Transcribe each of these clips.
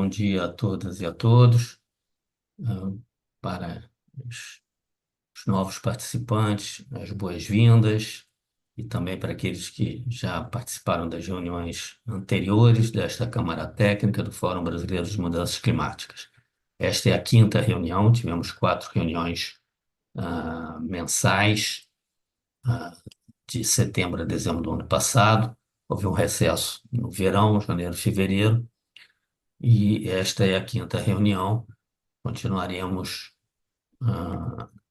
bom dia a todas e a todos. ah, para os novos participantes, as boas-vindas, e também para aqueles que já participaram das reuniões anteriores desta Câmara Técnica do Fórum Brasileiro de Mudanças Climáticas. Esta é a quinta reunião, tivemos quatro reuniões mensais, ah, de setembro a dezembro do ano passado. Houve um recesso no verão, janeiro, fevereiro, e esta é a quinta reunião. Continuaremos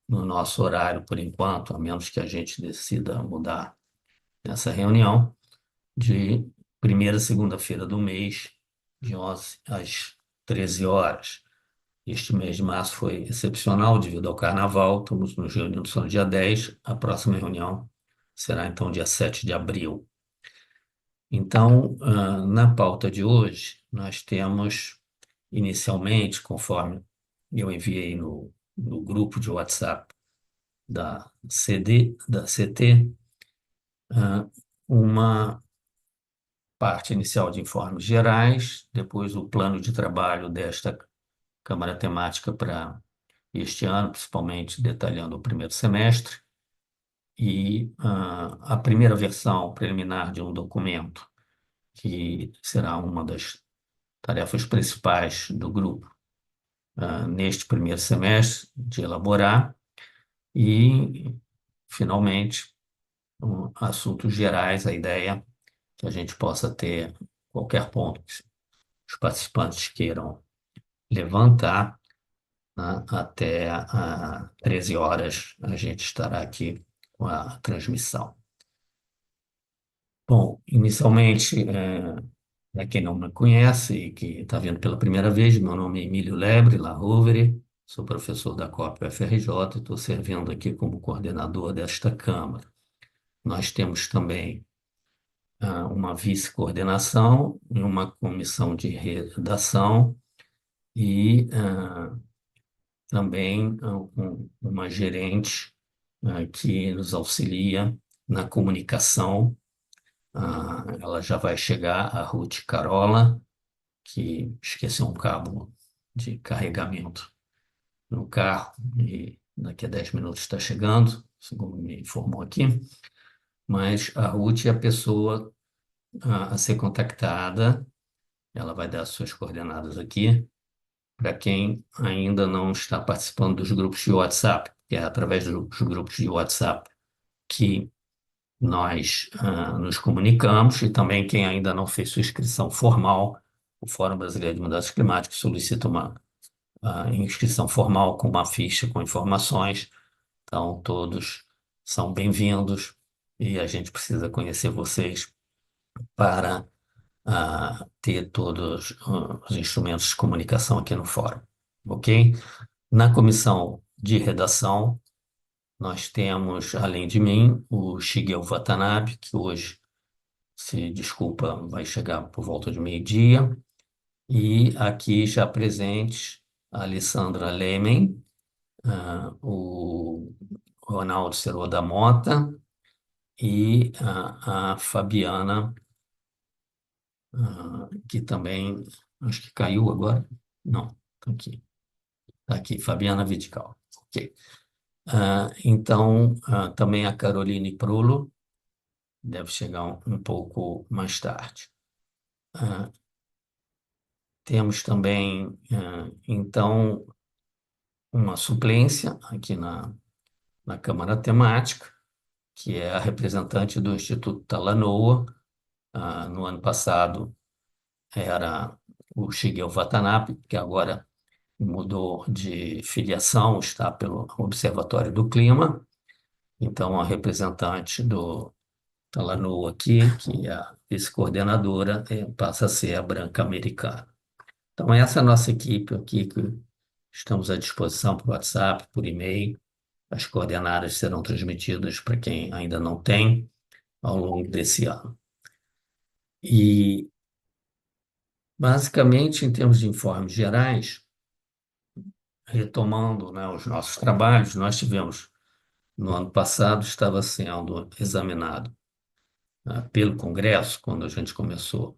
no nosso horário por enquanto, a menos que a gente decida mudar essa reunião, de primeira segunda-feira do mês, de 11 às 13 horas. Este mês de março foi excepcional devido ao carnaval, estamos nos reunindo só no dia 10. A próxima reunião será então dia 7 de abril. Então, na pauta de hoje, nós temos inicialmente, conforme eu enviei no grupo de WhatsApp da CT, uma parte inicial de informes gerais, depois o plano de trabalho desta Câmara Temática para este ano, principalmente detalhando o primeiro semestre, e a primeira versão preliminar de um documento, que será uma das tarefas principais do grupo neste primeiro semestre, de elaborar, e, finalmente, assuntos gerais, a ideia que a gente possa ter qualquer ponto que os participantes queiram levantar, né, até 13 horas a gente estará aqui com a transmissão. Bom, inicialmente, para quem não me conhece e que está vendo pela primeira vez, meu nome é Emílio Lebre Larovere, sou professor da COP UFRJ e estou servindo aqui como coordenador desta Câmara. Nós temos também uma vice-coordenação e uma comissão de redação e também uma gerente que nos auxilia na comunicação. Ela já vai chegar, a Ruth Carola, que esqueceu um cabo de carregamento no carro e daqui a 10 minutos está chegando, segundo me informou aqui. Mas a Ruth é a pessoa a ser contactada. Ela vai dar suas coordenadas aqui para quem ainda não está participando dos grupos de WhatsApp, que é através dos grupos de WhatsApp que nós nos comunicamos, e também quem ainda não fez sua inscrição formal. O Fórum Brasileiro de Mudanças Climáticas solicita uma inscrição formal com uma ficha com informações. Então, todos são bem-vindos e a gente precisa conhecer vocês para ter todos os instrumentos de comunicação aqui no fórum, ok? Na comissão de redação, nós temos, além de mim, o Shigeo Watanabe, que hoje, se desculpa, vai chegar por volta de meio-dia, e aqui já presentes a Alessandra Lemen, o Ronaldo Cerô da Mota e a Fabiana, que também, acho que caiu agora. Não, está aqui. Está aqui, Fabiana Vidigal. Ok. Então, também a Caroline Prolo deve chegar um pouco mais tarde. Temos também, então, uma suplência aqui na Câmara Temática, que é a representante do Instituto Talanoa. No ano passado era o Shigeo Watanabe, que agora mudou de filiação, está pelo Observatório do Clima. Então, a representante do Talanoa aqui, que é a vice-coordenadora, passa a ser a branca americana. Então, essa é a nossa equipe aqui, que estamos à disposição por WhatsApp, por e-mail. As coordenadas serão transmitidas para quem ainda não tem ao longo desse ano. E, basicamente, em termos de informes gerais, retomando, né, os nossos trabalhos, nós tivemos, no ano passado, estava sendo examinado pelo Congresso, quando a gente começou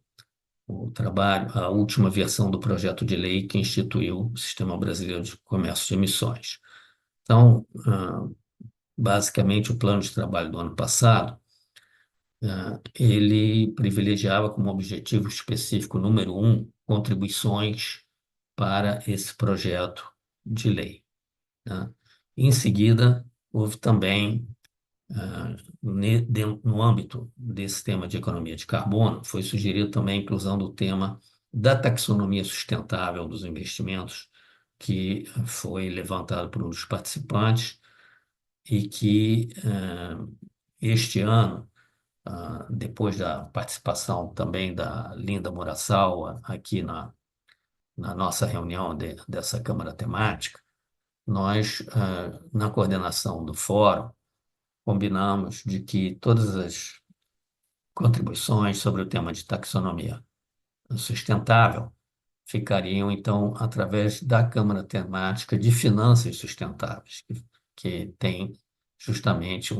o trabalho, a última versão do projeto de lei que instituiu o Sistema Brasileiro de Comércio de Emissões. Então, basicamente, o plano de trabalho do ano passado, ele privilegiava como objetivo específico número um, contribuições para esse projeto de lei, né? Em seguida, houve também, no âmbito desse tema de economia de carbono, foi sugerido também a inclusão do tema da taxonomia sustentável dos investimentos, que foi levantado por um dos participantes e que este ano, depois da participação também da Linda Murassau aqui na nossa reunião dessa Câmara Temática, nós, na coordenação do fórum, combinamos de que todas as contribuições sobre o tema de taxonomia sustentável ficariam, então, através da Câmara Temática de Finanças Sustentáveis, que tem justamente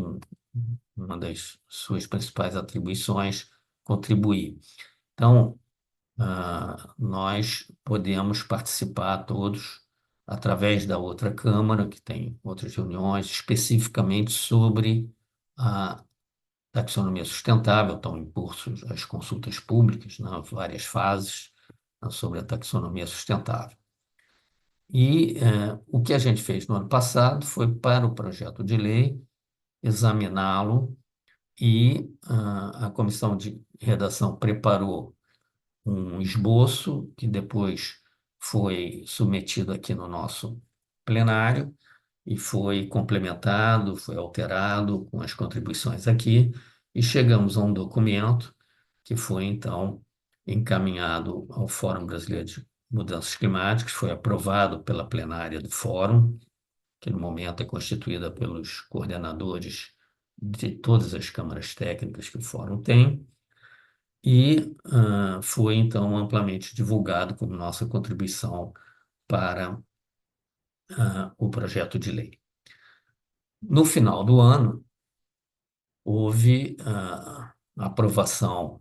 uma das suas principais atribuições, contribuir. Então, nós podemos participar todos através da outra Câmara, que tem outras reuniões especificamente sobre a taxonomia sustentável, estão em curso as consultas públicas, né, várias fases, né, sobre a taxonomia sustentável. E o que a gente fez no ano passado foi, para o projeto de lei, examiná-lo e a comissão de redação preparou um esboço que depois foi submetido aqui no nosso plenário e foi complementado, foi alterado com as contribuições aqui e chegamos a um documento que foi então encaminhado ao Fórum Brasileiro de Mudanças Climáticas, foi aprovado pela plenária do Fórum, que no momento é constituída pelos coordenadores de todas as câmaras técnicas que o Fórum tem, e foi então amplamente divulgado como nossa contribuição para o projeto de lei. No final do ano, houve a aprovação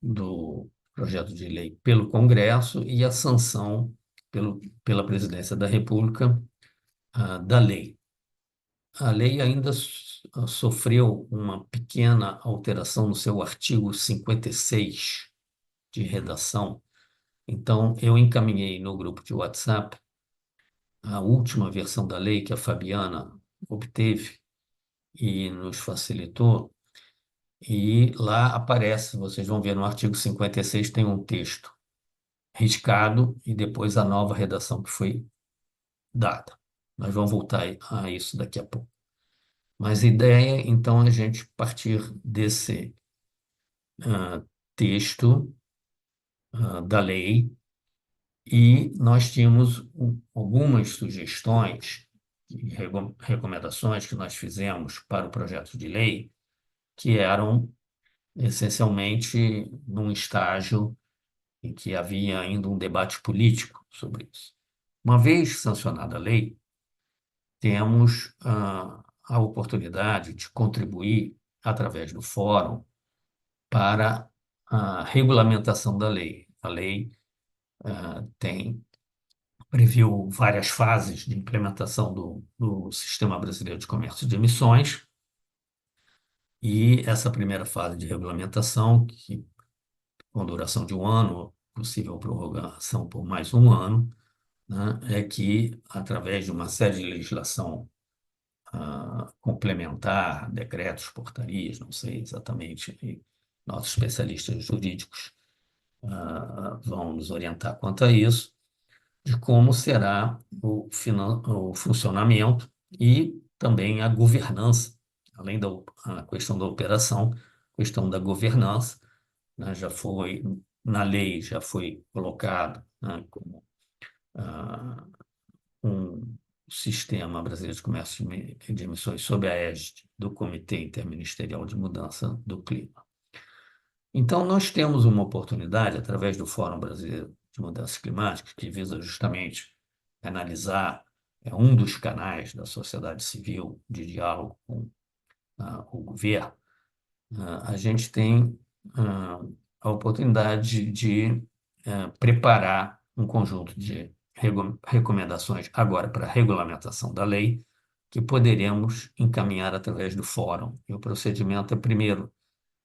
do projeto de lei pelo Congresso e a sanção pela Presidência da República da lei. A lei ainda sofreu uma pequena alteração no seu artigo 56 de redação. Então, eu encaminhei no grupo de WhatsApp a última versão da lei que a Fabiana obteve e nos facilitou, e lá aparece, vocês vão ver no artigo 56 tem um texto riscado e depois a nova redação que foi dada. Nós vamos voltar a isso daqui a pouco. Mas a ideia, então, é a gente partir desse texto da lei, e nós tínhamos algumas sugestões e recomendações que nós fizemos para o projeto de lei, que eram essencialmente num estágio em que havia ainda um debate político sobre isso. Uma vez sancionada a lei, temos a oportunidade de contribuir através do fórum para a regulamentação da lei. A lei previu várias fases de implementação do Sistema Brasileiro de Comércio de Emissões, e essa primeira fase de regulamentação, que com duração de um ano, possível prorrogação por mais um ano, né, é que, através de uma série de legislação complementar, decretos, portarias, não sei exatamente, e nossos especialistas jurídicos vão nos orientar quanto a isso, de como será o funcionamento e também a governança, além da a questão da operação, questão da governança, né, já foi, na lei, já foi colocado, né, como um sistema brasileiro de comércio de emissões sob a égide do Comitê Interministerial de Mudança do Clima. Então, nós temos uma oportunidade, através do Fórum Brasileiro de Mudanças Climáticas, que visa justamente analisar, é um dos canais da sociedade civil de diálogo com o governo. A gente tem a oportunidade de preparar um conjunto de recomendações agora para a regulamentação da lei, que poderemos encaminhar através do fórum. E o procedimento é, primeiro,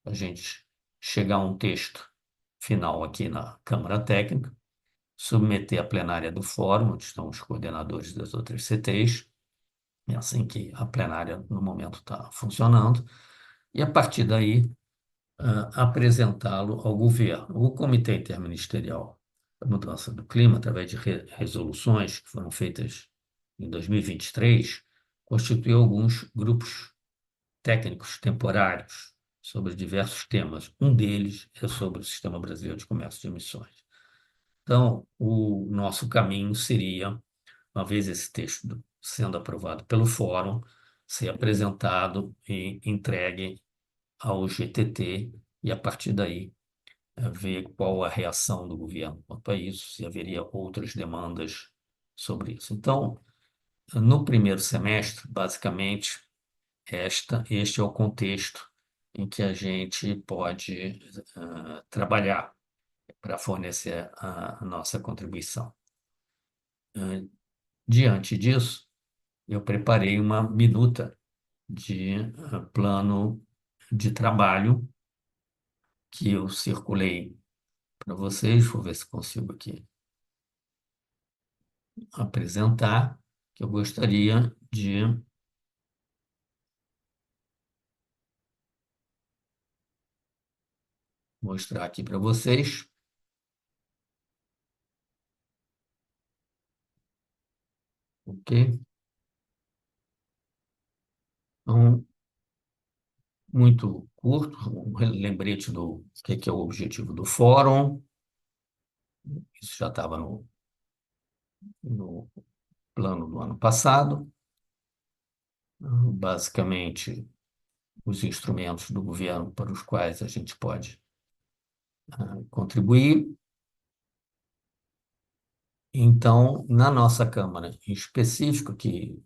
a gente chegar a um texto final aqui na Câmara Técnica, submeter à plenária do fórum, onde estão os coordenadores das outras CTs, é assim que a plenária, no momento, está funcionando, e a partir daí apresentá-lo ao governo. O Comitê Interministerial da Mudança do Clima, através de resoluções que foram feitas em 2023, constituiu alguns grupos técnicos temporários sobre diversos temas. Um deles é sobre o Sistema Brasileiro de Comércio de Emissões. Então, o nosso caminho seria, uma vez esse texto sendo aprovado pelo Fórum, ser apresentado e entregue ao GTT e, a partir daí, ver qual a reação do governo quanto a isso, se haveria outras demandas sobre isso. Então, no primeiro semestre, basicamente, este é o contexto em que a gente pode trabalhar para fornecer a nossa contribuição. Diante disso, eu preparei uma minuta de plano de trabalho que eu circulei para vocês. Vou ver se consigo aqui apresentar, que eu gostaria de mostrar aqui para vocês. Ok? Então, muito curto, um lembrete do que é o objetivo do fórum. Isso já estava no plano do ano passado. Basicamente, os instrumentos do governo para os quais a gente pode contribuir. Então, na nossa Câmara, em específico, que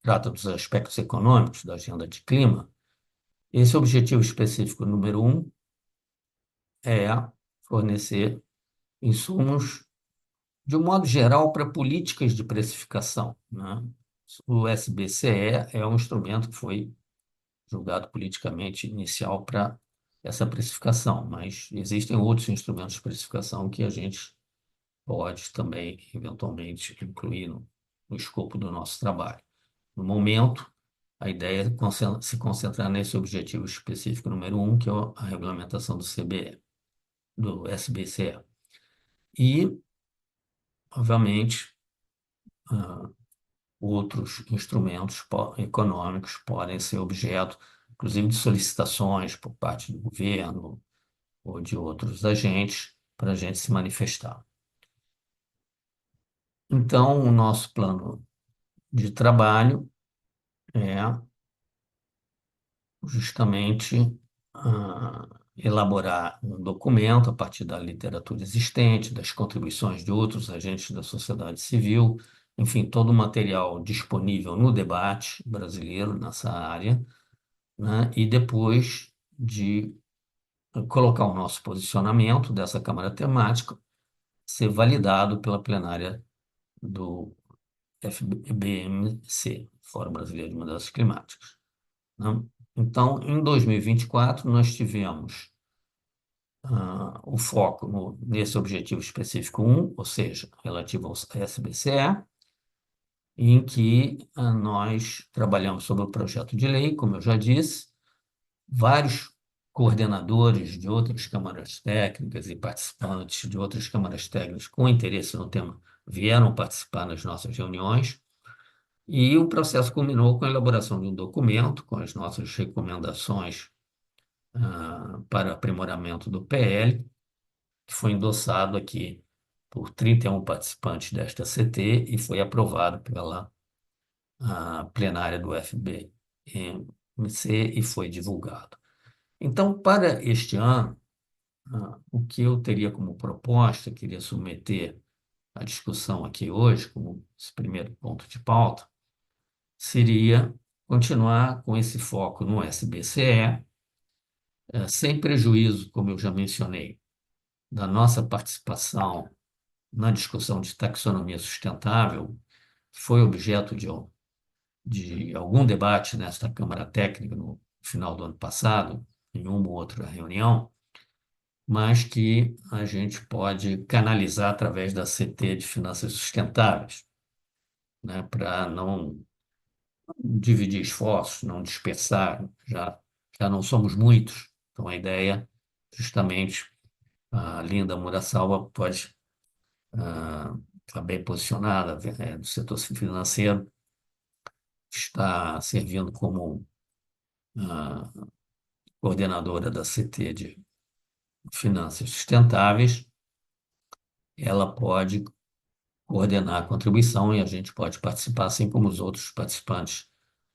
trata dos aspectos econômicos da agenda de clima, esse objetivo específico número um é fornecer insumos, de um modo geral, para políticas de precificação, né? O SBCE é um instrumento que foi julgado politicamente inicial para essa precificação, mas existem outros instrumentos de precificação que a gente pode também, eventualmente, incluir no escopo do nosso trabalho. No momento, a ideia é se concentrar nesse objetivo específico número um, que é a regulamentação do CBE, do SBCE. E, obviamente, ah, outros instrumentos econômicos podem ser objeto, inclusive, de solicitações por parte do governo ou de outros agentes para a gente se manifestar. Então, o nosso plano de trabalho é justamente elaborar um documento a partir da literatura existente, das contribuições de outros agentes da sociedade civil, enfim, todo o material disponível no debate brasileiro nessa área, né? E depois de colocar o nosso posicionamento dessa Câmara Temática, ser validado pela plenária do FBMC, Fórum Brasileiro de Mudanças Climáticas, né? Então, em 2024, nós tivemos o foco nesse objetivo específico um, ou seja, relativo ao SBCE, em que nós trabalhamos sobre o projeto de lei, como eu já disse, vários coordenadores de outras câmaras técnicas e participantes de outras câmaras técnicas com interesse no tema vieram participar nas nossas reuniões, e o processo culminou com a elaboração de um documento com as nossas recomendações para aprimoramento do PL, que foi endossado aqui por 31 participantes desta CT e foi aprovado pela plenária do FBMC e foi divulgado. Então, para este ano, o que eu teria como proposta, queria submeter à discussão aqui hoje, como esse primeiro ponto de pauta, seria continuar com esse foco no SBCE, sem prejuízo, como eu já mencionei, da nossa participação na discussão de taxonomia sustentável, que foi objeto de algum debate nesta Câmara Técnica no final do ano passado, em uma ou outra reunião, mas que a gente pode canalizar através da CT de Finanças Sustentáveis, né, para não dividir esforços, não dispersar, já não somos muitos. Então, a ideia, justamente, a Linda Murasalva pode estar bem posicionada no setor financeiro, está servindo como ah, coordenadora da CT de Finanças Sustentáveis. Ela pode coordenar a contribuição e a gente pode participar, assim como os outros participantes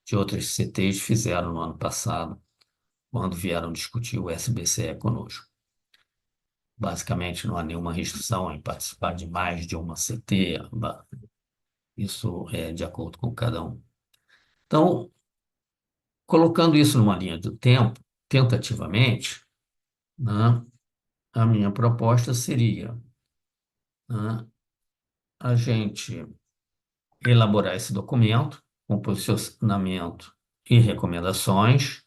de outras CTs fizeram no ano passado, quando vieram discutir o SBCE conosco. Basicamente, não há nenhuma restrição em participar de mais de uma CT, isso é de acordo com cada um. Então, colocando isso numa linha do tempo, tentativamente, né, a minha proposta seria, né, a gente elaborar esse documento com posicionamento e recomendações,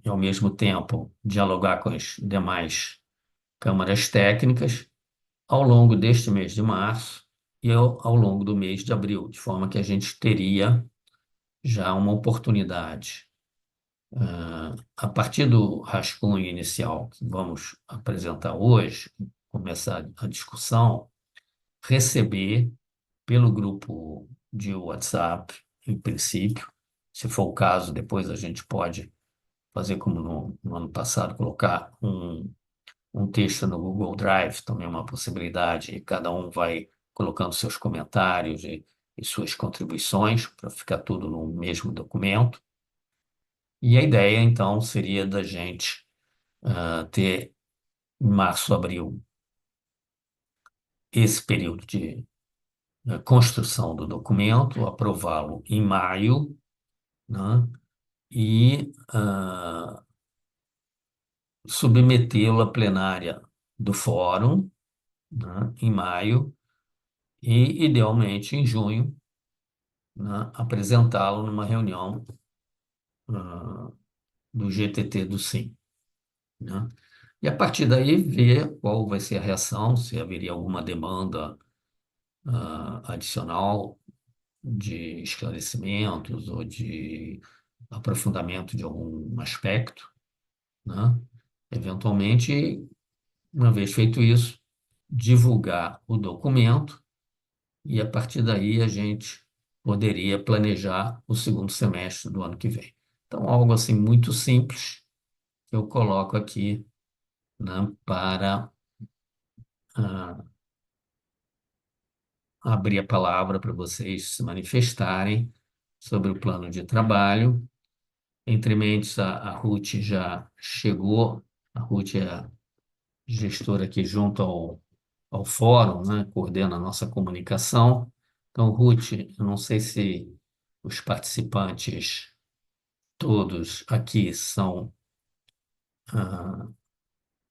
e, ao mesmo tempo, dialogar com as demais câmaras técnicas ao longo deste mês de março e ao longo do mês de abril, de forma que a gente teria já uma oportunidade, a partir do rascunho inicial que vamos apresentar hoje, começar a discussão, receber pelo grupo de WhatsApp, em princípio. Se for o caso, depois a gente pode fazer como no ano passado, colocar um texto no Google Drive, também é uma possibilidade, e cada um vai colocando seus comentários e suas contribuições para ficar tudo no mesmo documento. E a ideia, então, seria da gente ter, em março, abril, esse período de construção do documento, aprová-lo em maio, né? E submetê-lo à plenária do fórum, né, em maio, e, idealmente, em junho, né, apresentá-lo numa reunião do GTT do Sim, né? E a partir daí ver qual vai ser a reação, se haveria alguma demanda adicional de esclarecimentos ou de aprofundamento de algum aspecto, né? Eventualmente, uma vez feito isso, divulgar o documento e, a partir daí, a gente poderia planejar o segundo semestre do ano que vem. Então, algo assim muito simples que eu coloco aqui, né, para ah, abrir a palavra para vocês se manifestarem sobre o plano de trabalho. Entre mentes, a Ruth já chegou, a Ruth é a gestora aqui junto ao fórum, né, coordena a nossa comunicação. Então, Ruth, eu não sei se os participantes todos aqui são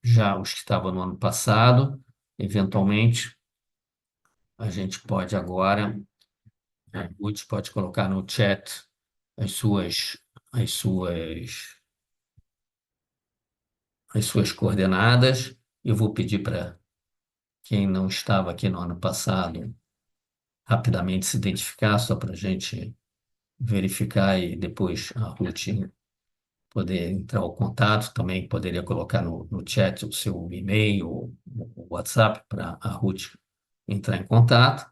já os que estavam no ano passado. Eventualmente, a gente pode agora, Ruth pode colocar no chat as suas, as suas, as suas coordenadas. Eu vou pedir para quem não estava aqui no ano passado rapidamente se identificar, só para a gente verificar e depois a Ruth poder entrar em contato. Também poderia colocar no chat o seu e-mail, o WhatsApp, para a Ruth entrar em contato.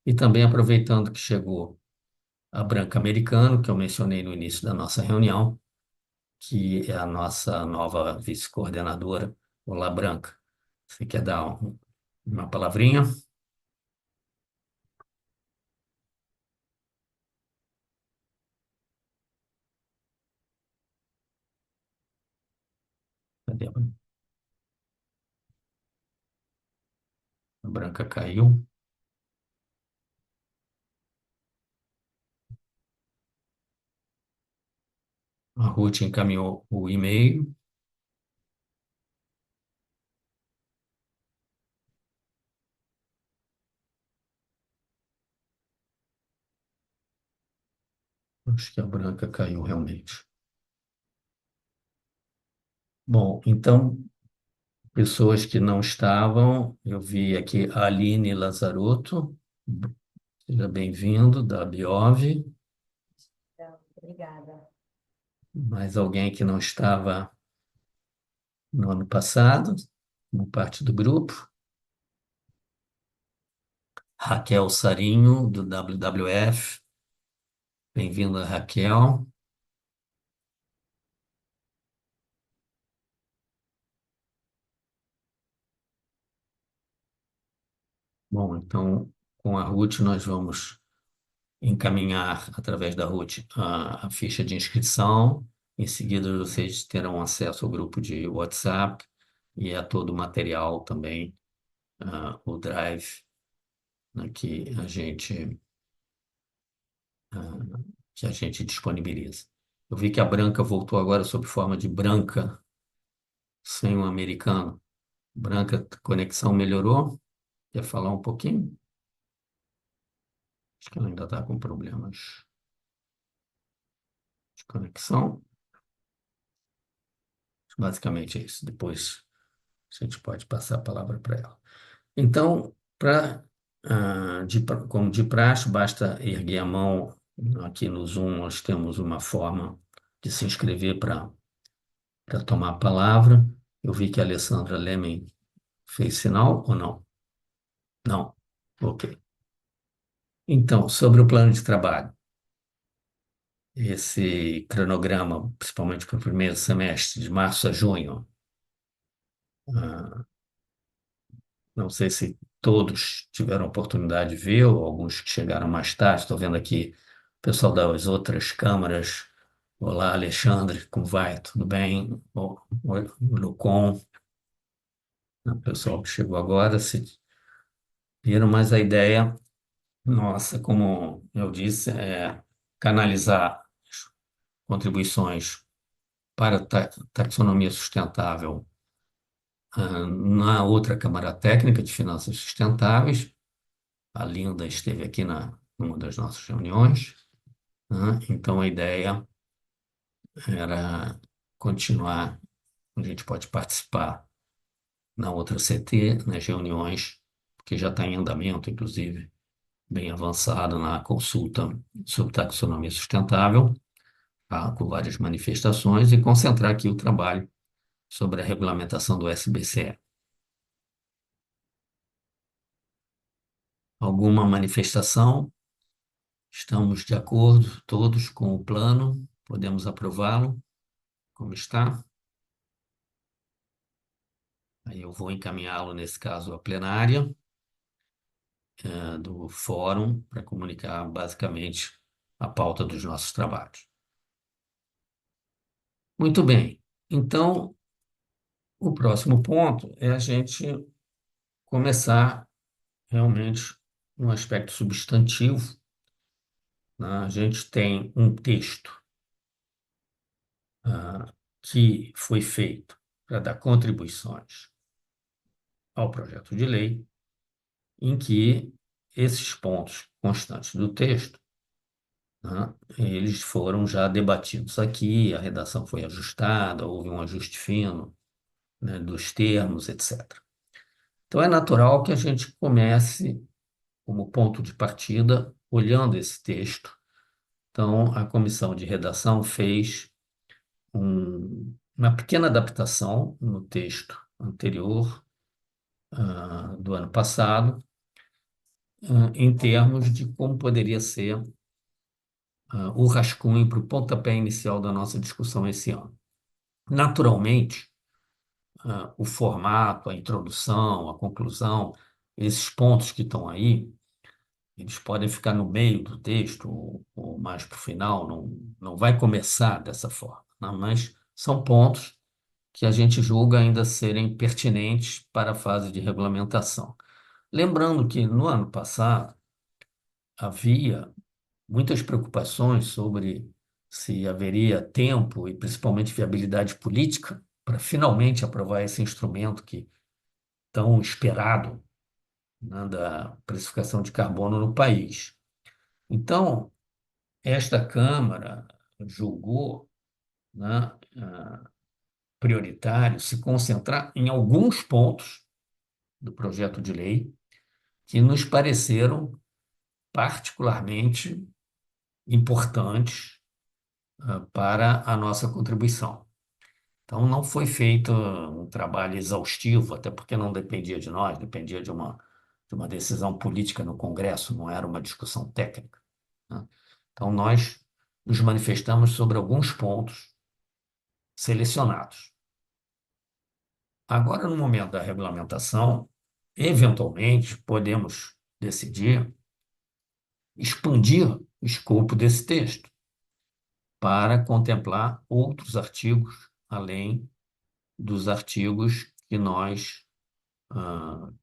E também aproveitando que chegou a Branca Americano, que eu mencionei no início da nossa reunião, que é a nossa nova vice-coordenadora. Olá, Branca. Você quer dar uma palavrinha? Cadê a Branca? A Branca caiu. A Ruth encaminhou o e-mail. Acho que a branca caiu realmente. Bom, então, pessoas que não estavam, eu vi aqui a Aline Lazarotto, seja bem-vindo, da Biov. Então, obrigada. Mais alguém que não estava no ano passado, como parte do grupo. Raquel Sarinho, do WWF. Bem-vinda, Raquel. Bom, então, com a Ruth, nós vamos encaminhar, através da Ruth, a ficha de inscrição. Em seguida, vocês terão acesso ao grupo de WhatsApp e a todo o material também, o Drive, né, que a gente disponibiliza. Eu vi que a Branca voltou agora sob forma de Branca, sem um americano. Branca, conexão melhorou? Quer falar um pouquinho? Acho que ela ainda está com problemas de conexão. Basicamente é isso. Depois a gente pode passar a palavra para ela. Então, como de praxe, basta erguer a mão. Aqui no Zoom nós temos uma forma de se inscrever para tomar a palavra. Eu vi que a Alessandra Lemen fez sinal ou não? Não. Ok. Então, sobre o plano de trabalho, esse cronograma, principalmente para o primeiro semestre, de março a junho, ah, não sei se todos tiveram oportunidade de ver, ou alguns que chegaram mais tarde. Estou vendo aqui o pessoal das outras câmaras. Olá, Alexandre, como vai? Tudo bem? O Lucon, o pessoal que chegou agora, se viram, mas a ideia nossa, como eu disse, é canalizar contribuições para a taxonomia sustentável, na outra Câmara Técnica de Finanças Sustentáveis. A Linda esteve aqui numa das nossas reuniões, né? Então a ideia era continuar, a gente pode participar na outra CT, nas reuniões, que já está em andamento, inclusive, bem avançada na consulta sobre taxonomia sustentável, tá? Com várias manifestações, e concentrar aqui o trabalho sobre a regulamentação do SBCE. Alguma manifestação? Estamos de acordo todos com o plano? Podemos aprová-lo? Como está? Aí eu vou encaminhá-lo, nesse caso, à plenária, do fórum, para comunicar basicamente a pauta dos nossos trabalhos. Muito bem. Então, o próximo ponto é a gente começar realmente no aspecto substantivo, né? A gente tem um texto, que foi feito para dar contribuições ao projeto de lei, em que esses pontos constantes do texto, né, eles foram já debatidos aqui, a redação foi ajustada, houve um ajuste fino, né, dos termos, etc. Então, é natural que a gente comece, como ponto de partida, olhando esse texto. Então, a comissão de redação fez uma pequena adaptação no texto anterior, do ano passado, em termos de como poderia ser, o rascunho para o pontapé inicial da nossa discussão esse ano. Naturalmente, o formato, a introdução, a conclusão, esses pontos que estão aí, eles podem ficar no meio do texto ou mais para o final, não vai começar dessa forma, né? Mas são pontos que a gente julga ainda serem pertinentes para a fase de regulamentação. Lembrando que no ano passado havia muitas preocupações sobre se haveria tempo e principalmente viabilidade política para finalmente aprovar esse instrumento que tão esperado, né, da precificação de carbono no país. Então, esta Câmara julgou, né, prioritário se concentrar em alguns pontos do projeto de lei que nos pareceram particularmente importantes para a nossa contribuição. Então, não foi feito um trabalho exaustivo, até porque não dependia de nós, dependia de uma decisão política no Congresso, não era uma discussão técnica, né? Então, nós nos manifestamos sobre alguns pontos selecionados. Agora, no momento da regulamentação, eventualmente, podemos decidir expandir o escopo desse texto para contemplar outros artigos, além dos artigos que nós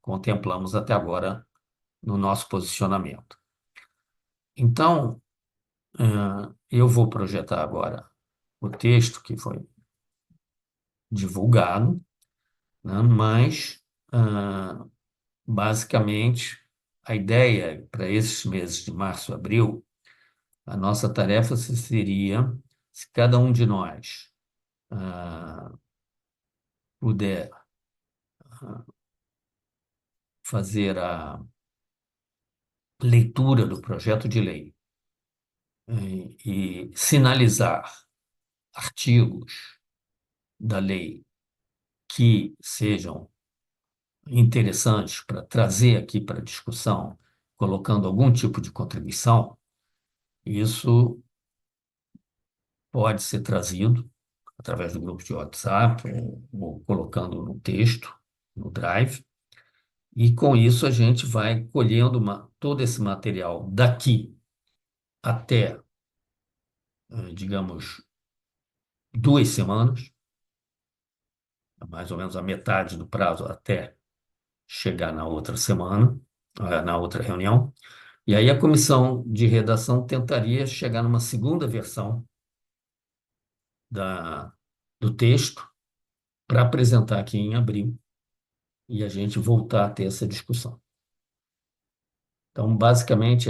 contemplamos até agora no nosso posicionamento. Então, eu vou projetar agora o texto que foi divulgado, né, mas, basicamente, a ideia para esses meses de março e abril, a nossa tarefa seria, se cada um de nós puder fazer a leitura do projeto de lei e sinalizar artigos da lei que sejam interessantes para trazer aqui para discussão, colocando algum tipo de contribuição, isso pode ser trazido através do grupo de WhatsApp ou colocando no texto, no Drive, e com isso a gente vai colhendo todo esse material daqui até, digamos, 2 semanas, mais ou menos a metade do prazo até chegar na outra semana, na outra reunião. E aí a comissão de redação tentaria chegar numa segunda versão da, do texto para apresentar aqui em abril e a gente voltar a ter essa discussão. Então, basicamente,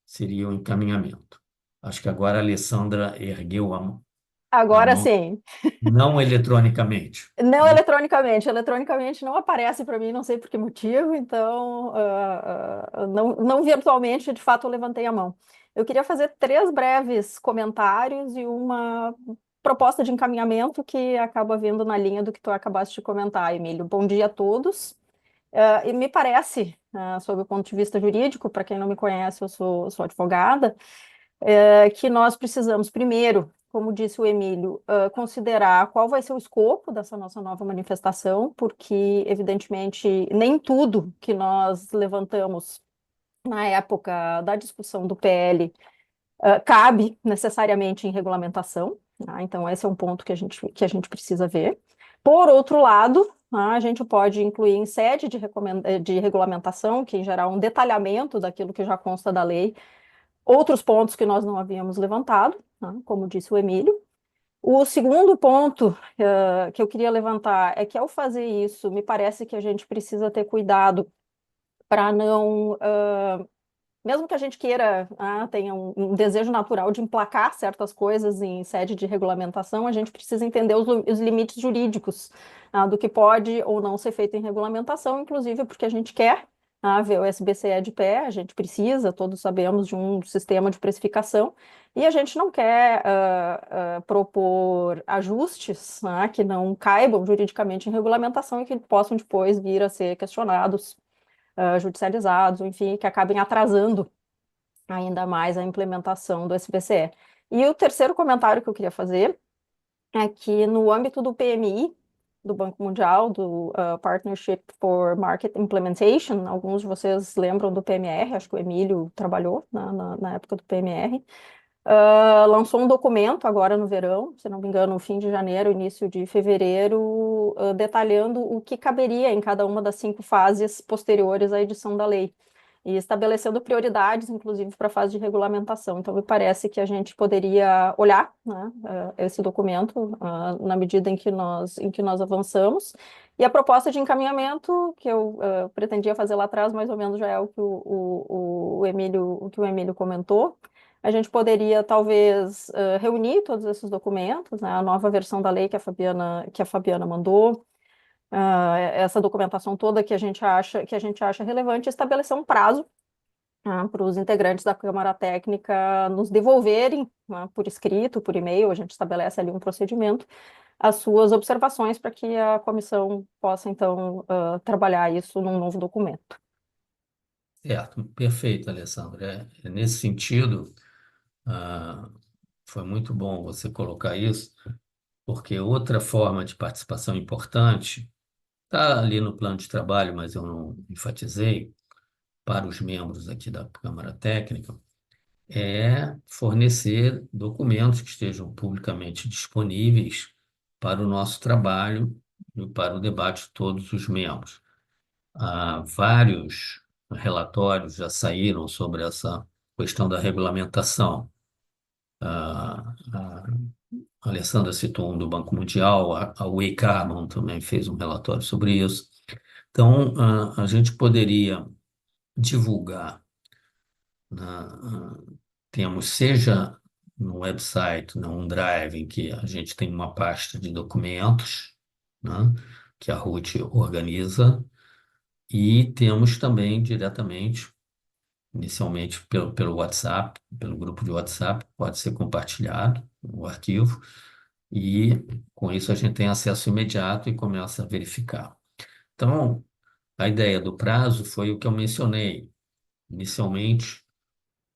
seria o encaminhamento. Acho que agora a Alessandra ergueu a Agora mão, sim. não eletronicamente, Não né? eletronicamente. Eletronicamente não aparece para mim, não sei por que motivo, então, não virtualmente, de fato, eu levantei a mão. Eu queria fazer três breves comentários e uma proposta de encaminhamento que acaba vindo na linha do que tu acabaste de comentar, Emílio. Bom dia a todos. E me parece, sob o ponto de vista jurídico, para quem não me conhece, eu sou advogada, que nós precisamos, primeiro, como disse o Emílio, considerar qual vai ser o escopo dessa nossa nova manifestação, porque, evidentemente, nem tudo que nós levantamos na época da discussão do PL cabe necessariamente em regulamentação, tá? Então, esse é um ponto que a gente precisa ver. Por outro lado, a gente pode incluir em sede de regulamentação, que em geral é um detalhamento daquilo que já consta da lei, outros pontos que nós não havíamos levantado, tá? Como disse o Emílio. O segundo ponto que eu queria levantar é que, ao fazer isso, me parece que a gente precisa ter cuidado para não, mesmo que a gente queira, tenha um desejo natural de emplacar certas coisas em sede de regulamentação, a gente precisa entender os limites jurídicos, do que pode ou não ser feito em regulamentação, inclusive porque a gente quer, ver o SBCE de pé, a gente precisa, todos sabemos, de um sistema de precificação, e a gente não quer propor ajustes, que não caibam juridicamente em regulamentação e que possam depois vir a ser questionados, judicializados, enfim, que acabem atrasando ainda mais a implementação do SBCE. E o terceiro comentário que eu queria fazer é que, no âmbito do PMI, do Banco Mundial, do Partnership for Market Implementation, alguns de vocês lembram do PMR, acho que o Emílio trabalhou na época do PMR, lançou um documento agora no verão, se não me engano, no fim de janeiro, início de fevereiro, detalhando o que caberia em cada uma das 5 fases posteriores à edição da lei, e estabelecendo prioridades, inclusive, para a fase de regulamentação. Então, me parece que a gente poderia olhar, né, esse documento, na medida em que nós avançamos, e a proposta de encaminhamento que eu pretendia fazer lá atrás, mais ou menos, já é o que o Emílio comentou. A gente poderia, talvez, reunir todos esses documentos, né, a nova versão da lei que a Fabiana mandou, essa documentação toda que a gente acha relevante, e estabelecer um prazo, né, para os integrantes da Câmara Técnica nos devolverem, né, por escrito, por e-mail, a gente estabelece ali um procedimento, as suas observações para que a comissão possa, então, trabalhar isso num novo documento. Certo, perfeito, Alessandro. É nesse sentido, ah, foi muito bom você colocar isso, porque outra forma de participação importante está ali no plano de trabalho, mas eu não enfatizei para os membros aqui da Câmara Técnica, é fornecer documentos que estejam publicamente disponíveis para o nosso trabalho e para o debate de todos os membros. Vários relatórios já saíram sobre essa questão da regulamentação. A Alessandra citou um do Banco Mundial, a Wake Carbon também fez um relatório sobre isso. Então, a gente poderia divulgar, né, temos seja no website, no OneDrive, em que a gente tem uma pasta de documentos, né, que a Ruth organiza, e temos também diretamente, inicialmente pelo WhatsApp, pelo grupo de WhatsApp, pode ser compartilhado o arquivo, e com isso a gente tem acesso imediato e começa a verificar. Então, a ideia do prazo foi o que eu mencionei inicialmente,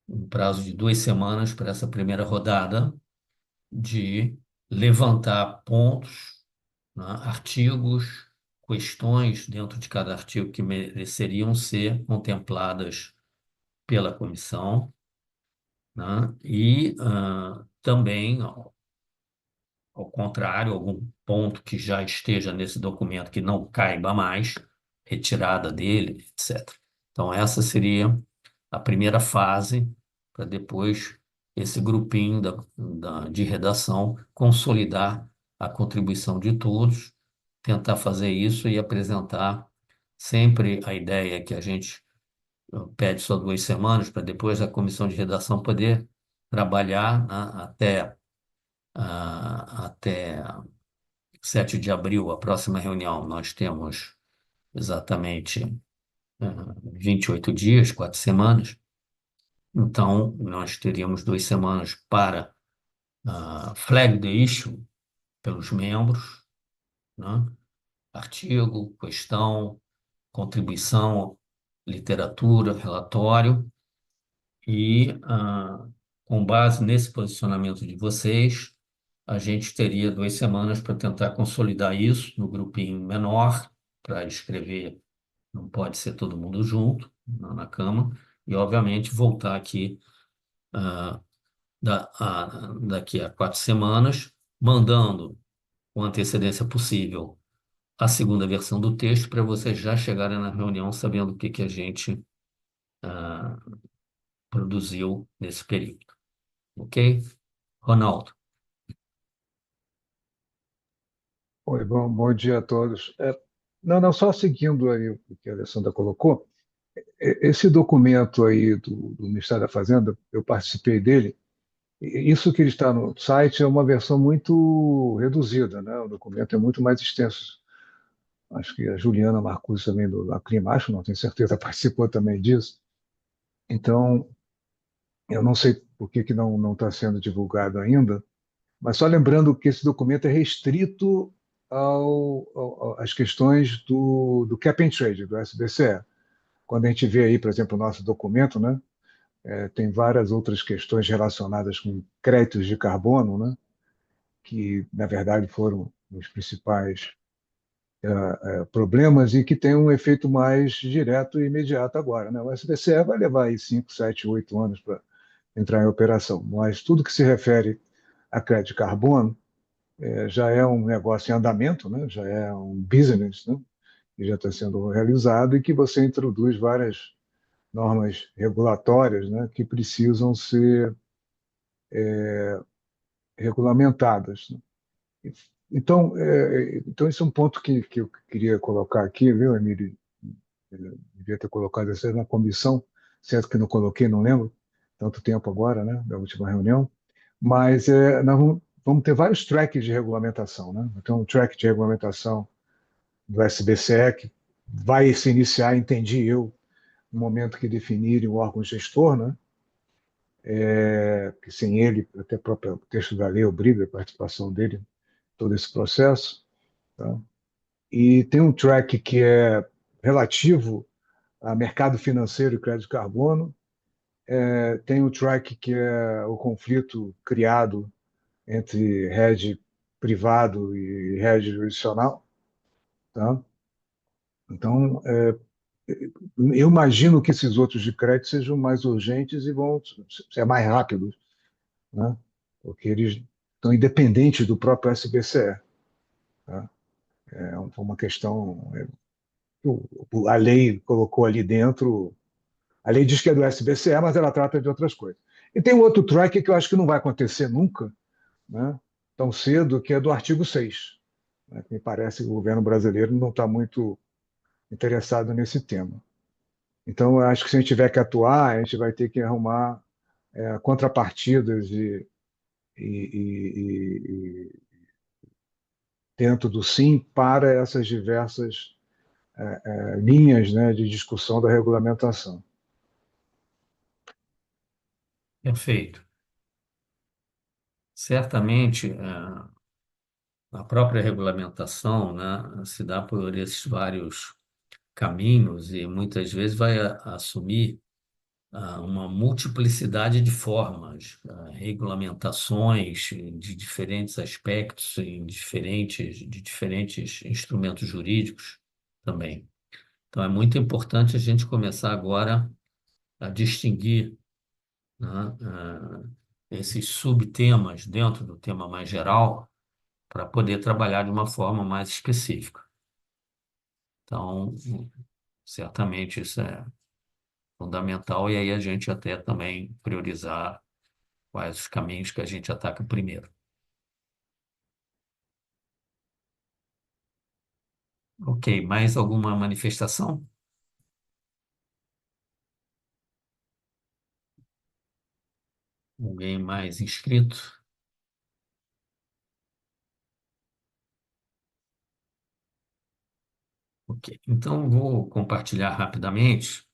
um prazo de 2 semanas para essa primeira rodada de levantar pontos, né, artigos, questões dentro de cada artigo que mereceriam ser contempladas pela comissão, né, e também, ao contrário, algum ponto que já esteja nesse documento que não caiba mais, retirada dele, etc. Então, essa seria a primeira fase, para depois esse grupinho de redação consolidar a contribuição de todos, tentar fazer isso e apresentar sempre a ideia que a gente pede só 2 semanas, para depois a comissão de redação poder trabalhar, né, até 7 de abril, a próxima reunião. Nós temos exatamente 28 dias, 4 semanas. Então, nós teríamos 2 semanas para flag the issue pelos membros, né? Artigo, questão, contribuição, literatura, relatório, e com base nesse posicionamento de vocês, a gente teria 2 semanas para tentar consolidar isso no grupinho menor, para escrever, não pode ser todo mundo junto, na cama, e, obviamente, voltar aqui daqui a 4 semanas, mandando com antecedência possível a segunda versão do texto para vocês já chegarem na reunião sabendo o que que a gente produziu nesse período. Ok? Ronaldo. Oi, bom dia a todos. Não, não, só seguindo aí o que a Alessandra colocou, esse documento aí do Ministério da Fazenda, eu participei dele, e isso que ele está no site é uma versão muito reduzida, né? O documento é muito mais extenso. Acho que a Juliana Marcuzzi também do Aclima, acho, não tenho certeza, participou também disso. Então, eu não sei por que que não está sendo divulgado ainda, mas só lembrando que esse documento é restrito às questões do cap and trade, do SBCE. Quando a gente vê aí, por exemplo, o nosso documento, né, tem várias outras questões relacionadas com créditos de carbono, né, que, na verdade, foram os principais problemas e que tem um efeito mais direto e imediato agora. Né? O SBCE vai levar aí 5, 7, 8 anos para entrar em operação, mas tudo que se refere a crédito de carbono já é um negócio em andamento, né? Já é um business, né? Que já está sendo realizado e que você introduz várias normas regulatórias, né? Que precisam ser regulamentadas. Né? Então, esse é um ponto que eu queria colocar aqui, viu, Emílio? Eu devia ter colocado isso na comissão, certo que não coloquei, não lembro. tanto tempo agora, né, da última reunião, mas nós vamos ter vários tracks de regulamentação, né? Então, um track de regulamentação do SBCE que vai se iniciar, entendi eu, no momento que definirem o órgão gestor, né? Que sem ele, até o próprio texto da lei obriga a participação dele em todo esse processo. Tá? E tem um track que é relativo a mercado financeiro e crédito de carbono. Tem um track que é o conflito criado entre rede privado e rede jurisdicional. Tá? Então, eu imagino que esses outros de crédito sejam mais urgentes e vão ser mais rápidos, né? Porque eles estão independentes do próprio SBCE. Tá? Uma questão. A lei colocou ali dentro. A lei diz que é do SBCE, mas ela trata de outras coisas. E tem um outro track que eu acho que não vai acontecer nunca, né? Tão cedo, que é do artigo 6, né? Me parece que o governo brasileiro não está muito interessado nesse tema. Então, eu acho que se a gente tiver que atuar, a gente vai ter que arrumar contrapartidas e dentro do SIM para essas diversas linhas, né, de discussão da regulamentação. Perfeito. Certamente, a própria regulamentação, né, se dá por esses vários caminhos e muitas vezes vai assumir uma multiplicidade de formas, regulamentações de diferentes aspectos, de diferentes instrumentos jurídicos também. Então, é muito importante a gente começar agora a distinguir, né, esses subtemas dentro do tema mais geral para poder trabalhar de uma forma mais específica. Então, certamente isso é fundamental e aí a gente até também priorizar quais os caminhos que a gente ataca primeiro. Ok, mais alguma manifestação? Alguém mais inscrito? Ok, então vou compartilhar rapidamente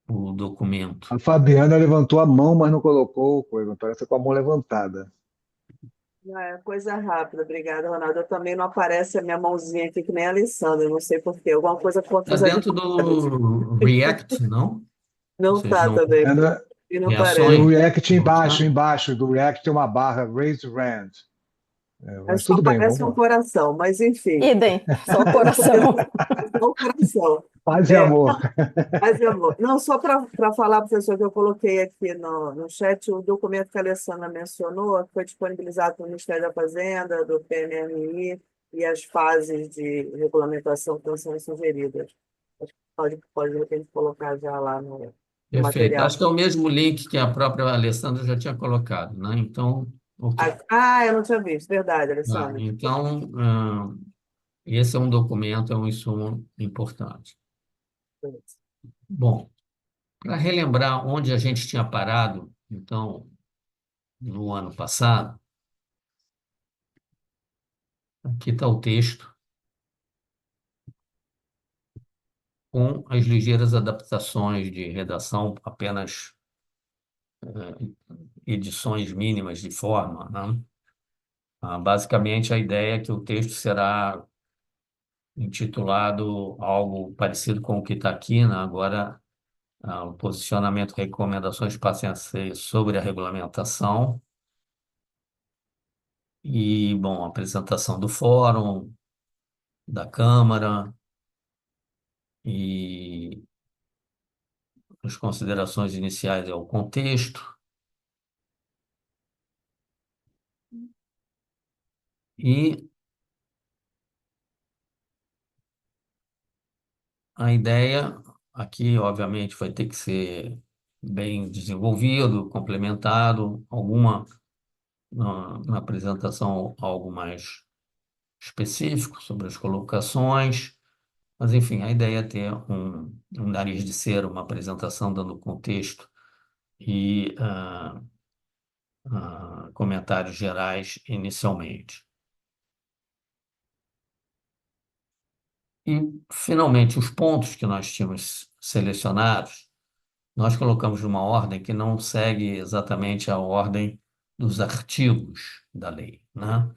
o documento. A Fabiana levantou a mão, mas não colocou coisa. Parece com a mão levantada. É coisa rápida, obrigada, Ronaldo. Eu também não aparece a minha mãozinha aqui que nem a Alessandra, não sei por quê. Alguma coisa Está contra as dentro advogadas. do React, não? Ou Não tá seja, também, Ana, e não no aparece. reações? React Não embaixo, está? embaixo do React tem uma barra Raise Hand. É Mas só tudo bem, vamos aparece um lá. coração, mas enfim. Idem, só Eu coração. começo só o coração. Paz e É, amor. mas, amor, não, só para falar, professor, que eu coloquei aqui no chat o documento que a Alessandra mencionou, que foi disponibilizado pelo Ministério da Fazenda, do PNMI, e as fases de regulamentação que estão sendo sugeridas. Acho que pode de repente, colocar já lá no Perfeito. material. Acho que é o mesmo link que a própria Alessandra já tinha colocado, né? Então, ok. Eu não tinha visto, verdade, Alessandra. Então, esse é um documento, é um insumo importante. Bom, para relembrar onde a gente tinha parado, então, no ano passado, aqui está o texto com as ligeiras adaptações de redação, apenas edições mínimas de forma, né? Basicamente, a ideia é que o texto será intitulado algo parecido com o que está aqui, né? Agora, o posicionamento e recomendações passem a ser sobre a regulamentação e, bom, a apresentação do fórum, da Câmara e as considerações iniciais ao contexto e a ideia aqui, obviamente, vai ter que ser bem desenvolvido, complementado, alguma na apresentação algo mais específico sobre as colocações, mas enfim, a ideia é ter um nariz de cera, uma apresentação dando contexto e comentários gerais inicialmente. E, finalmente, os pontos que nós tínhamos selecionados, nós colocamos numa ordem que não segue exatamente a ordem dos artigos da lei, né?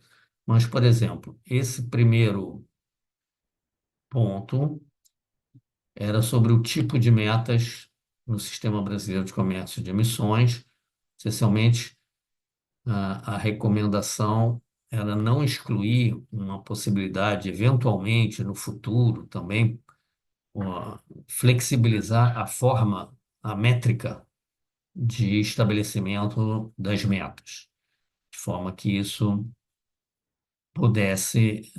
Mas, por exemplo, esse primeiro ponto era sobre o tipo de metas no Sistema Brasileiro de Comércio de Emissões, essencialmente a recomendação era não excluir uma possibilidade, eventualmente, no futuro, também flexibilizar a forma, a métrica de estabelecimento das metas, de forma que isso pudesse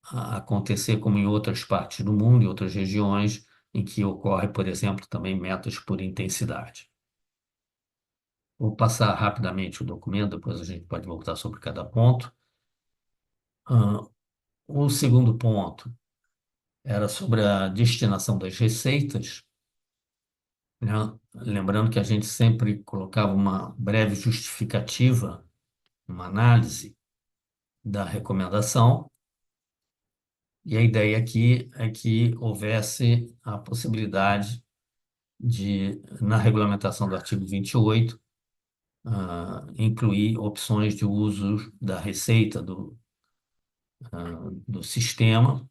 acontecer como em outras partes do mundo, em outras regiões, em que ocorre, por exemplo, também metas por intensidade. Vou passar rapidamente o documento, depois a gente pode voltar sobre cada ponto. O segundo ponto era sobre a destinação das receitas, né? Lembrando que a gente sempre colocava uma breve justificativa, uma análise da recomendação, e a ideia aqui é que houvesse a possibilidade de, na regulamentação do artigo 28, incluir opções de uso da receita do sistema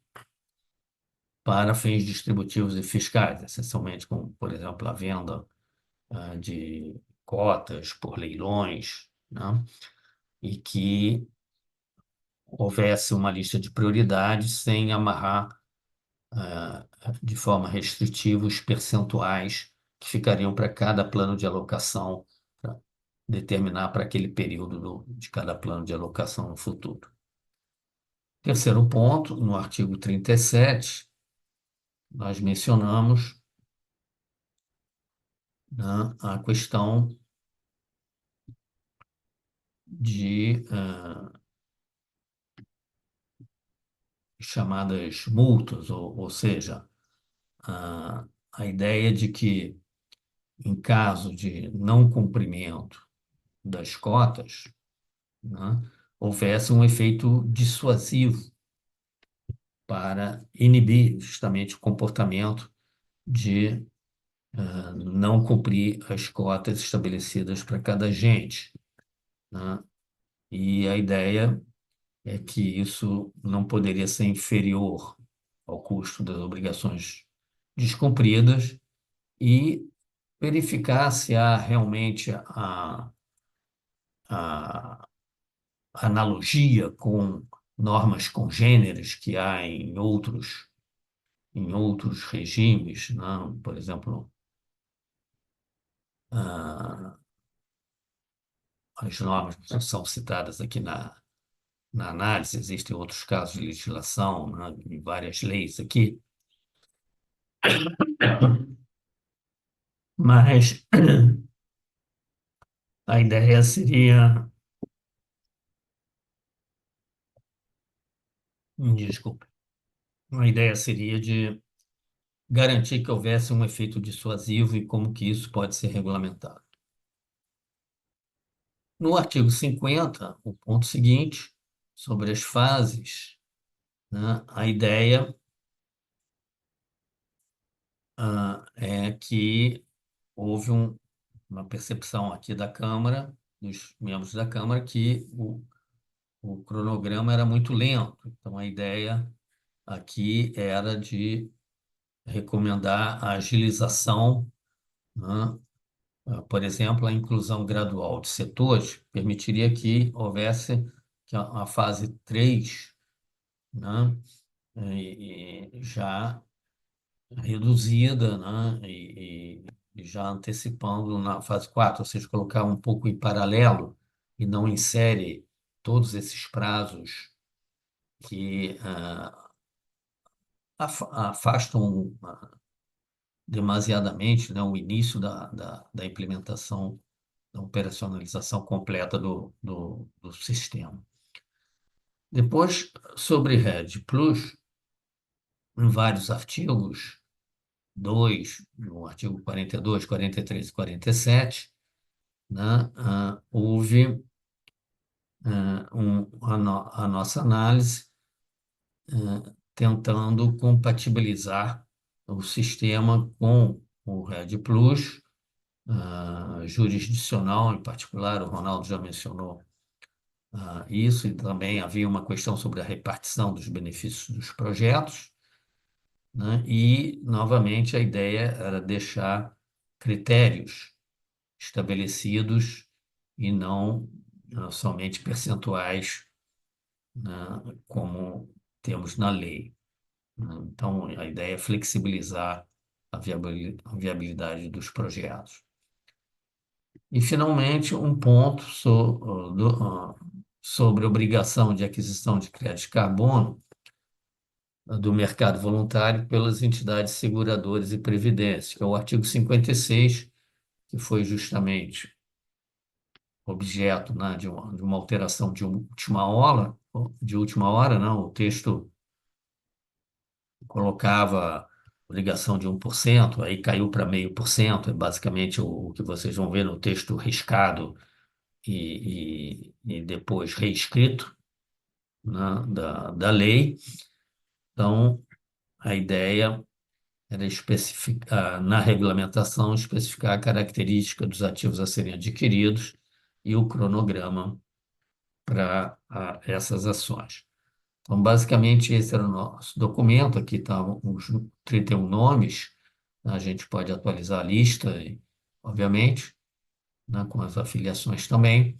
para fins distributivos e fiscais, essencialmente como, por exemplo, a venda de cotas por leilões, né? E que houvesse uma lista de prioridades sem amarrar de forma restritiva os percentuais que ficariam para cada plano de alocação, para determinar para aquele período de cada plano de alocação no futuro. Terceiro ponto, no artigo 37, nós mencionamos, né, a questão de chamadas multas, ou seja, a ideia de que, em caso de não cumprimento das cotas, né, houvesse um efeito dissuasivo para inibir justamente o comportamento de não cumprir as cotas estabelecidas para cada agente, né? E a ideia é que isso não poderia ser inferior ao custo das obrigações descumpridas e verificar se há realmente a analogia com normas congêneres que há em outros regimes, né? Por exemplo, as normas que são citadas aqui na análise, existem outros casos de legislação, né, em várias leis aqui, mas a ideia seria, desculpe, a ideia seria de garantir que houvesse um efeito dissuasivo e como que isso pode ser regulamentado. No artigo 50, o ponto seguinte, sobre as fases, né, a ideia é que houve uma percepção aqui da Câmara, dos membros da Câmara, que o cronograma era muito lento. Então, a ideia aqui era de recomendar a agilização, né? Por exemplo, a inclusão gradual de setores permitiria que houvesse que a fase 3, né, já reduzida, né, e já antecipando na fase 4, ou seja, colocar um pouco em paralelo e não em série todos esses prazos que afastam demasiadamente, né, o início da implementação, da operacionalização completa do sistema. Depois, sobre RED Plus, em vários artigos, 2, no artigo 42, 43 e 47, né, houve a nossa análise tentando compatibilizar o sistema com o RED Plus, jurisdicional em particular, o Ronaldo já mencionou isso, e também havia uma questão sobre a repartição dos benefícios dos projetos, né? E, novamente, a ideia era deixar critérios estabelecidos e não somente percentuais, né, como temos na lei, né? Então, a ideia é flexibilizar a viabilidade dos projetos. E, finalmente, um ponto sobre obrigação de aquisição de crédito de carbono do mercado voluntário pelas entidades seguradoras e previdência, que é o artigo 56, que foi justamente objeto, né, de uma alteração de última hora, não, o texto colocava obrigação de 1%, aí caiu para 0,5%, é basicamente o que vocês vão ver no texto riscado e depois reescrito, né, da lei. Então, a ideia era especificar, na regulamentação, especificar a característica dos ativos a serem adquiridos e o cronograma para essas ações. Então, basicamente, esse era o nosso documento. Aqui estão os 31 nomes. A gente pode atualizar a lista, obviamente, né, com as afiliações também,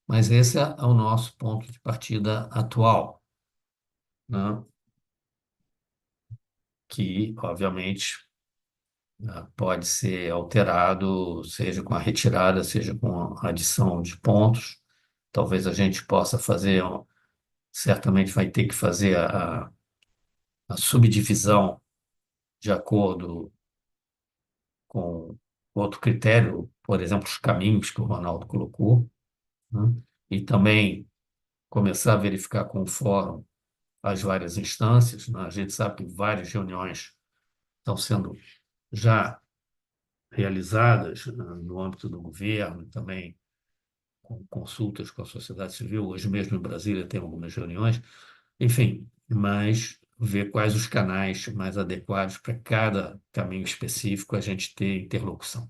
mas esse é o nosso ponto de partida atual, né, que, obviamente, pode ser alterado, seja com a retirada, seja com a adição de pontos. Talvez a gente possa fazer, certamente vai ter que fazer a subdivisão de acordo com outro critério, por exemplo, os caminhos que o Ronaldo colocou, né? E também começar a verificar com o fórum as várias instâncias, né? A gente sabe que várias reuniões estão sendo já realizadas, né, no âmbito do governo, e também com consultas com a sociedade civil. Hoje mesmo em Brasília tem algumas reuniões, enfim, mas ver quais os canais mais adequados para cada caminho específico a gente ter interlocução.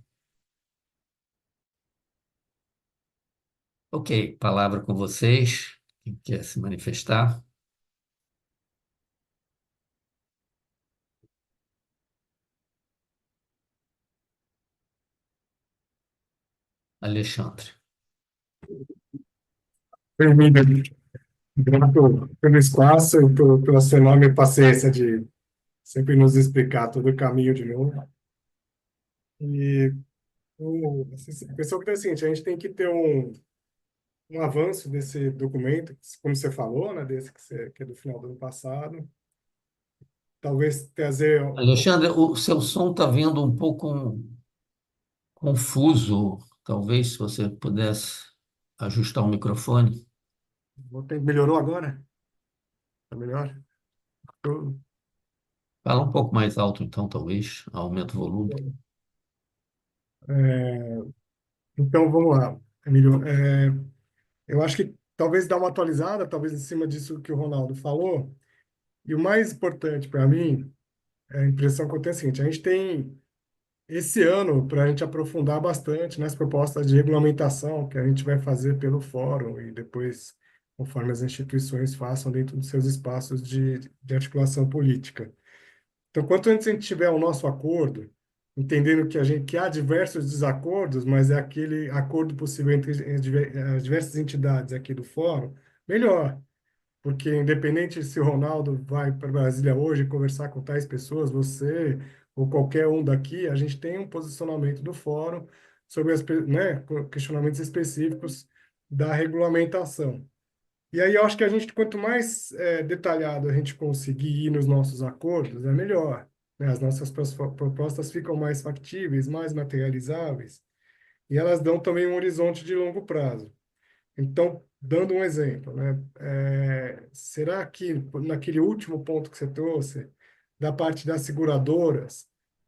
Ok, palavra com vocês. Quem quer se manifestar? Alexandre. Bem-vindo, grato pelo espaço e pela sua enorme paciência de sempre nos explicar todo o caminho de novo. E a questão que é a seguinte, a gente tem que ter um avanço desse documento, como você falou, né, desse que é do final do ano passado. Talvez trazer... Alexandre, o seu som está vindo um pouco confuso. Talvez se você pudesse ajustar o microfone. Melhorou agora? Está melhor? Eu- Fala um pouco mais alto, então, talvez. Aumenta o volume. é, então, vamos lá, Emílio. Eu acho que talvez dar uma atualizada, talvez em cima disso que o Ronaldo falou. E o mais importante para mim, a impressão que eu tenho é a seguinte: a gente tem esse ano para a gente aprofundar bastante nas propostas de regulamentação que a gente vai fazer pelo fórum e depois, conforme as instituições façam dentro dos seus espaços de articulação política. Então, quanto antes a gente tiver o nosso acordo, entendendo que há diversos desacordos, mas é aquele acordo possível entre as diversas entidades aqui do fórum, melhor. Porque independente se o Ronaldo vai para Brasília hoje conversar com tais pessoas, você ou qualquer um daqui, a gente tem um posicionamento do fórum sobre né, questionamentos específicos da regulamentação. E aí eu acho que a gente, quanto mais detalhado a gente conseguir ir nos nossos acordos, é melhor, né? As nossas propostas ficam mais factíveis, mais materializáveis, e elas dão também um horizonte de longo prazo. Então, dando um exemplo, né? Será que naquele último ponto que você trouxe, da parte das seguradoras,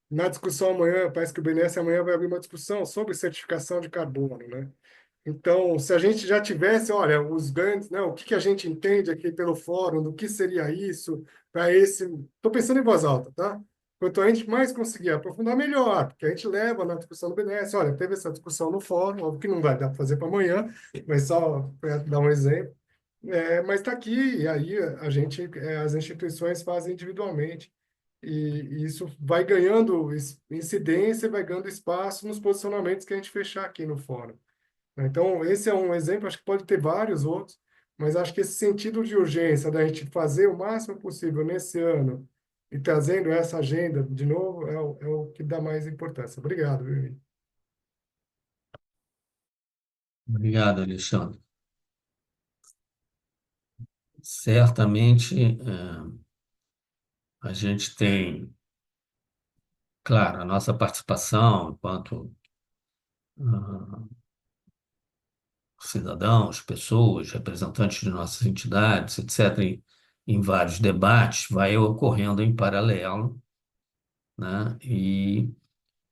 na discussão amanhã, parece que o BNDES amanhã vai abrir uma discussão sobre certificação de carbono, né? Então, se a gente já tivesse, olha, os ganhos, né, o que que a gente entende aqui pelo fórum, do que seria isso para esse. Estou pensando em voz alta, tá? Quanto a gente mais conseguir aprofundar, melhor, porque a gente leva na discussão do BNDES, olha, teve essa discussão no fórum, óbvio que não vai dar para fazer para amanhã, mas só para dar um exemplo. Mas está aqui, e aí a gente, as instituições fazem individualmente. E isso vai ganhando incidência, vai ganhando espaço nos posicionamentos que a gente fechar aqui no fórum. Então, esse é um exemplo, acho que pode ter vários outros, mas acho que esse sentido de urgência da gente fazer o máximo possível nesse ano e trazendo essa agenda de novo é o que dá mais importância. Obrigado, Vivi. Obrigado, Alexandre. Certamente, a gente tem, claro, a nossa participação enquanto ah, cidadãos, pessoas, representantes de nossas entidades, etc., em vários debates, vai ocorrendo em paralelo, né? E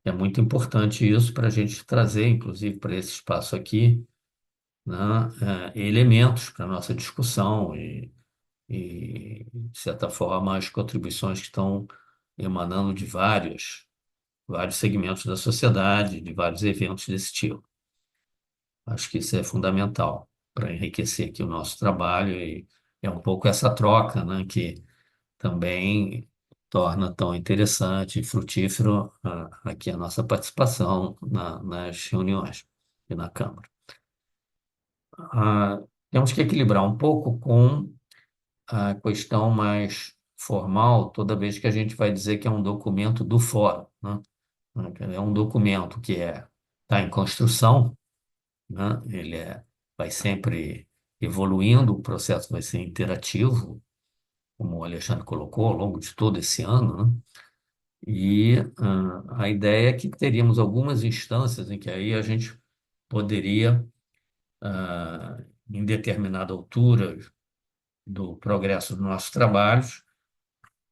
é muito importante isso para a gente trazer, inclusive, para esse espaço aqui, né, elementos para a nossa discussão de certa forma, as contribuições que estão emanando de vários segmentos da sociedade, de vários eventos desse tipo. Acho que isso é fundamental para enriquecer aqui o nosso trabalho e é um pouco essa troca, né, que também torna tão interessante e frutífero aqui a nossa participação nas reuniões e na Câmara. Temos que equilibrar um pouco com a questão mais formal, toda vez que a gente vai dizer que é um documento do fórum, né? É um documento que está em construção, né? Vai sempre evoluindo, o processo vai ser interativo, como o Alexandre colocou, ao longo de todo esse ano, né? E a ideia é que teríamos algumas instâncias em que aí a gente poderia, em determinada altura do progresso dos nossos trabalhos,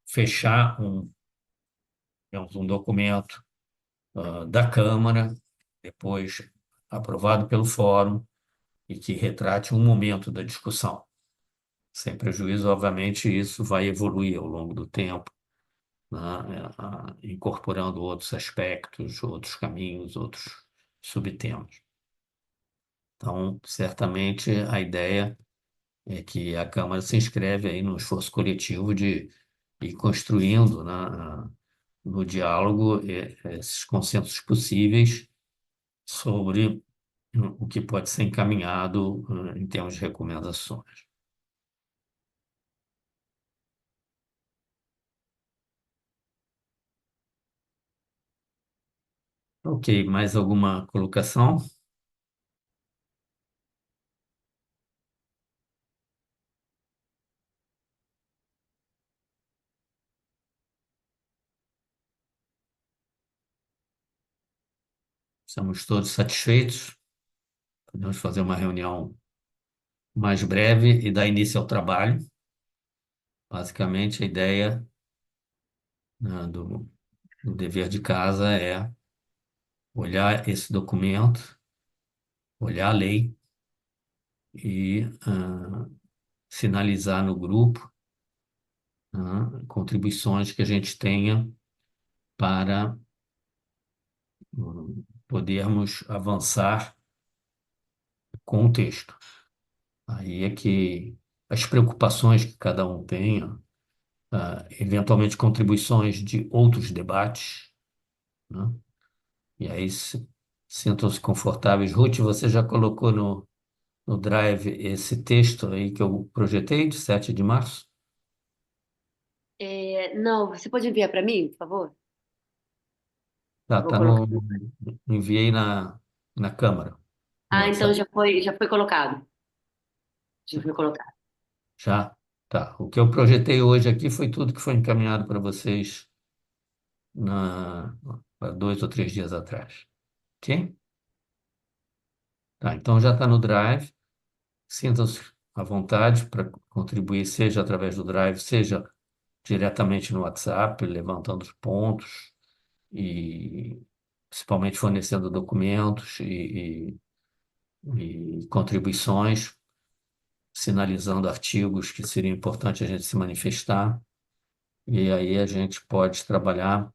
fechar digamos, um documento da Câmara, depois aprovado pelo Fórum, e que retrate um momento da discussão. Sem prejuízo, obviamente, isso vai evoluir ao longo do tempo, né, incorporando outros aspectos, outros caminhos, outros subtemas. Então, certamente, a ideia é que a Câmara se inscreve aí no esforço coletivo de ir construindo, né, no diálogo esses consensos possíveis sobre o que pode ser encaminhado em termos de recomendações. Ok, mais alguma colocação? Estamos todos satisfeitos? Podemos fazer uma reunião mais breve e dar início ao trabalho. Basicamente, a ideia, né, do dever de casa é olhar esse documento, olhar a lei e sinalizar no grupo, contribuições que a gente tenha para podermos avançar com o texto. Aí é que as preocupações que cada um tenha, eventualmente contribuições de outros debates, né? E aí sintam-se confortáveis. Ruth, você já colocou no Drive esse texto aí que eu projetei, de 7 de março? Não, você pode enviar para mim, por favor? Tá, Vou colocar. enviei na Câmara, no Ah, então WhatsApp. já foi colocado. Já foi colocado. Já? Tá. O que eu projetei hoje aqui foi tudo que foi encaminhado para vocês há 2 ou 3 dias atrás. Ok? Tá, então já está no Drive. Sintam-se à vontade para contribuir, seja através do Drive, seja diretamente no WhatsApp, levantando os pontos e principalmente fornecendo documentos e contribuições, sinalizando artigos que seria importante a gente se manifestar, e aí a gente pode trabalhar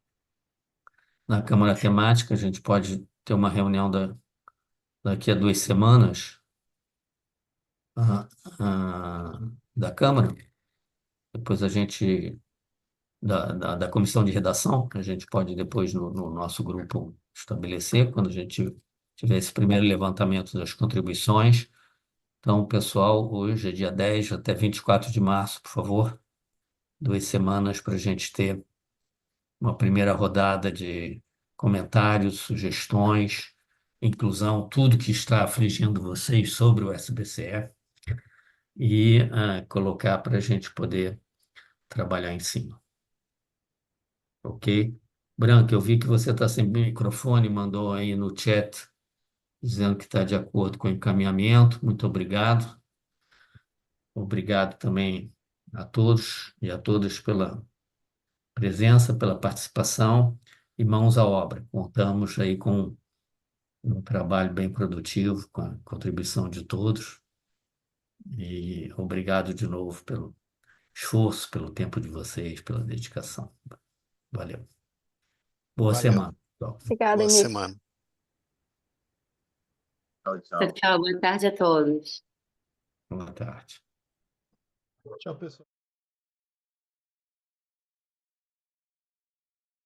na Câmara Temática, a gente pode ter uma reunião daqui a 2 semanas, ah, da Câmara, depois a gente, da comissão de redação, a gente pode depois no nosso grupo estabelecer, quando a gente tiver esse primeiro levantamento das contribuições. Então, pessoal, hoje é dia 10 até 24 de março, por favor, 2 semanas para a gente ter uma primeira rodada de comentários, sugestões, inclusão, tudo que está afligindo vocês sobre o SBCE e colocar para a gente poder trabalhar em cima. Ok? Branca, eu vi que você está sem microfone, mandou aí no chat dizendo que está de acordo com o encaminhamento. Muito obrigado. Obrigado também a todos e a todas pela presença, pela participação e mãos à obra. Contamos aí com um trabalho bem produtivo, com a contribuição de todos. E obrigado de novo pelo esforço, pelo tempo de vocês, pela dedicação. Valeu. Boa Valeu. semana, pessoal. Obrigada, Boa Emílio. semana. Tchau, tchau. Boa tarde a todos. Boa tarde. Tchau, pessoal.